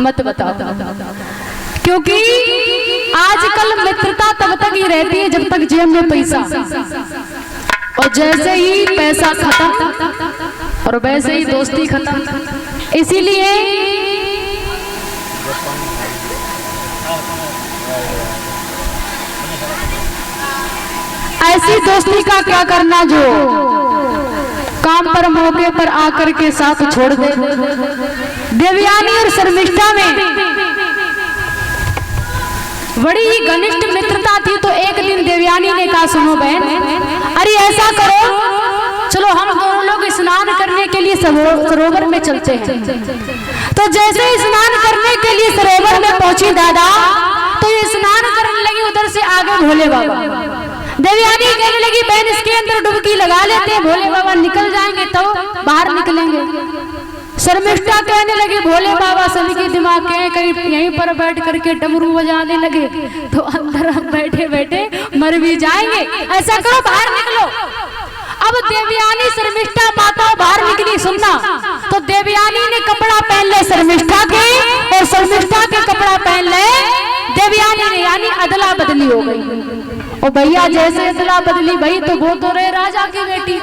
मत बताओ, क्योंकि आजकल मित्रता तब तक ही रहती है जब तक जेब में पैसा, और जैसे ही पैसा खत्म और वैसे ही दोस्ती खत्म। इसीलिए ऐसी दोस्ती का क्या करना जो काम पर मौके पर आकर के साथ छोड़ दे। देवयानी और शर्मिष्ठा में बड़ी ही घनिष्ठ मित्रता थी। तो एक दिन देवयानी ने कहा, सुनो बहन, अरे ऐसा करो, चलो हम दोनों लोग स्नान करने के लिए सरोवर में चलते हैं। तो जैसे स्नान करने के लिए सरोवर में पहुंची दादा, तो ये स्नान करने लगी, उधर से आगे भोले बाबा। देवयानी कहने लगी, बहन इसके अंदर डुबकी लगा लेते हैं, भोले बाबा निकल जाएंगे तो बाहर निकलेंगे। शर्मिष्ठा कहने लगे, भोले बाबा सभी के दिमाग के कहीं यहीं पर बैठ करके डमरू बजाने लगे तो अंदर हम बैठे बैठे मर भी जाएंगे, ऐसा करो बाहर निकलो। अब देवयानी शर्मिष्ठा माता बाहर निकली। सुनना, तो देवयानी ने कपड़ा पहन ले शर्मिष्ठा के, और शर्मिष्ठा के कपड़ा पहन ले देवयानी ने, यानी अदला बदली हो गई। और भैया जैसे अदला बदली भाई, तो वो तो रहे राजा की बेटी,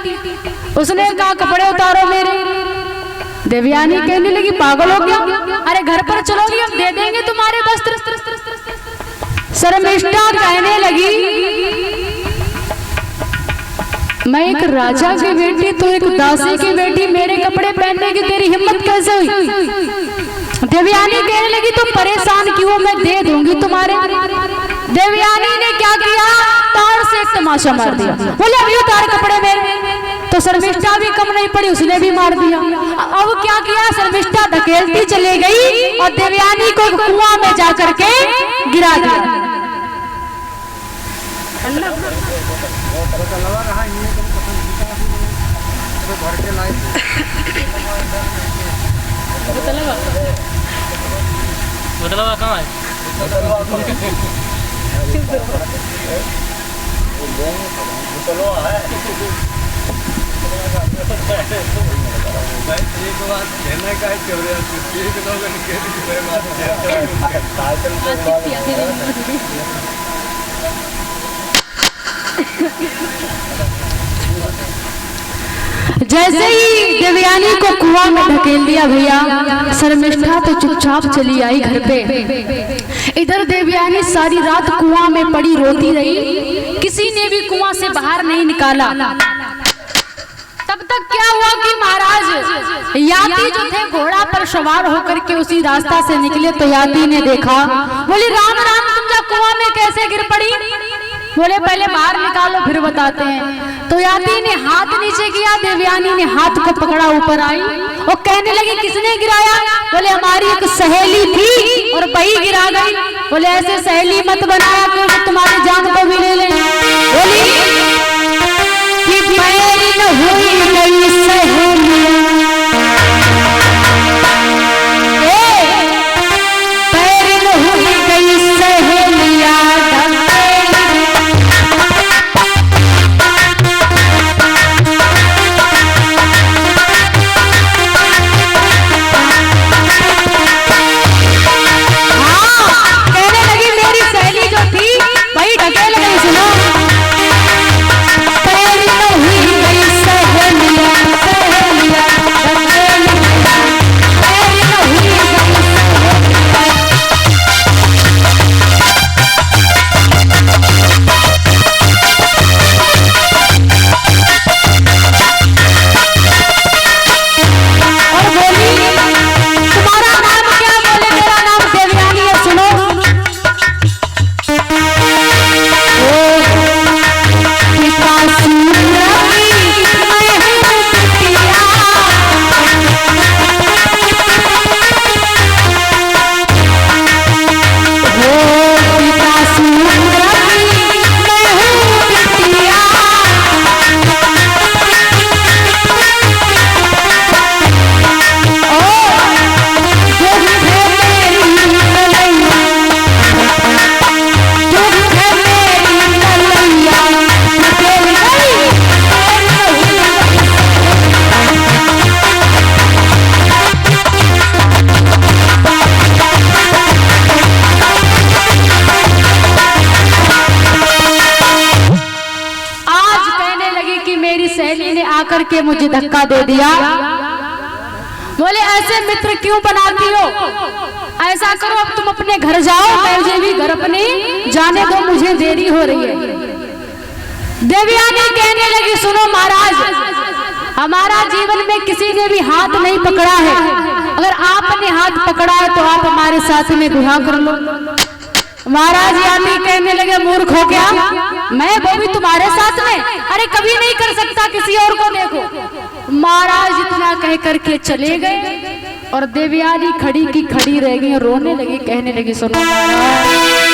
उसने कहा कपड़े उतारो मेरे। देवयानी कहने लगी, पागल हो गया, अरे घर पर चलोगी हम दे देंगे तुम्हारे वस्त्र। शर्मिष्ठा कहने लगी, मैं एक राजा की बेटी, तो एक दासी की बेटी, मेरे कपड़े पहनने की तेरी हिम्मत कैसे हुई? देवयानी कहने लगी, तुम परेशान क्यों, मैं दे दूंगी तुम्हारे। देवयानी ने क्या किया, तार से एक तमाशा मार दिया, बोले अभी उतार कपड़े मेरे। तो शर्मिष्ठा भी कम नहीं पड़ी, उसने भी मार दिया। अब क्या किया, शर्मिष्ठा धकेलती चली गई और देवयानी को कुआं में जाकर के गिरा दिया। बदलावा कहाँ है? जैसे ही देवयानी को कुआं में ढकेल दिया भैया, शर्मिष्ठा तो चुपचाप चली आई घर पे। इधर देवयानी सारी रात कुआं में पड़ी रोती रही, किसी ने भी कुआं से बाहर नहीं निकाला। तब तक क्या हुआ कि महाराज याती जो थे घोड़ा पर सवार होकर के उसी रास्ता से निकले, तो याती ने देखा, बोली राम राम, तुम जा कुआं में कैसे गिर पड़ी? बोले पहले बाहर निकालो फिर बताते हैं। तो याती ने हाथ नीचे किया, देवयानी ने हाथ को पकड़ा, ऊपर आई और कहने लगी, किसने गिराया? बोले हमारी एक सहेली थी और वही गिरा गई। बोले ऐसे सहेली मत बनाया क्योंकि तुम्हारी जान को भी ले लेंगे। बोली कि मेरी न हुई गई सहेली, पैर न हुई गई सहेलिया, ढकेल गई। सुनो, पैर न हुई गई सहेलिया, करके मुझे धक्का दे दिया। बोले ऐसे मित्र क्यों बनाती हो, ऐसा करो अब तुम अपने घर जाओ, मुझे भी घर अपने जाने दो, मुझे देरी हो रही है। देवयानी कहने लगी सुनो महाराज, हमारा जीवन में किसी ने भी हाथ नहीं पकड़ा है, अगर आपने हाथ पकड़ा है तो आप हमारे साथ में विवाह कर लो। महाराज यानी कहने लगे मूर्ख हो क्या, मैं वो भी तुम्हारे साथ में, अरे कभी नहीं कर सकता, किसी और को देखो। महाराज इतना कह करके चले गए और देवयानी खड़ी की खड़ी रह गई, रोने लगी, कहने लगी सुनो महाराज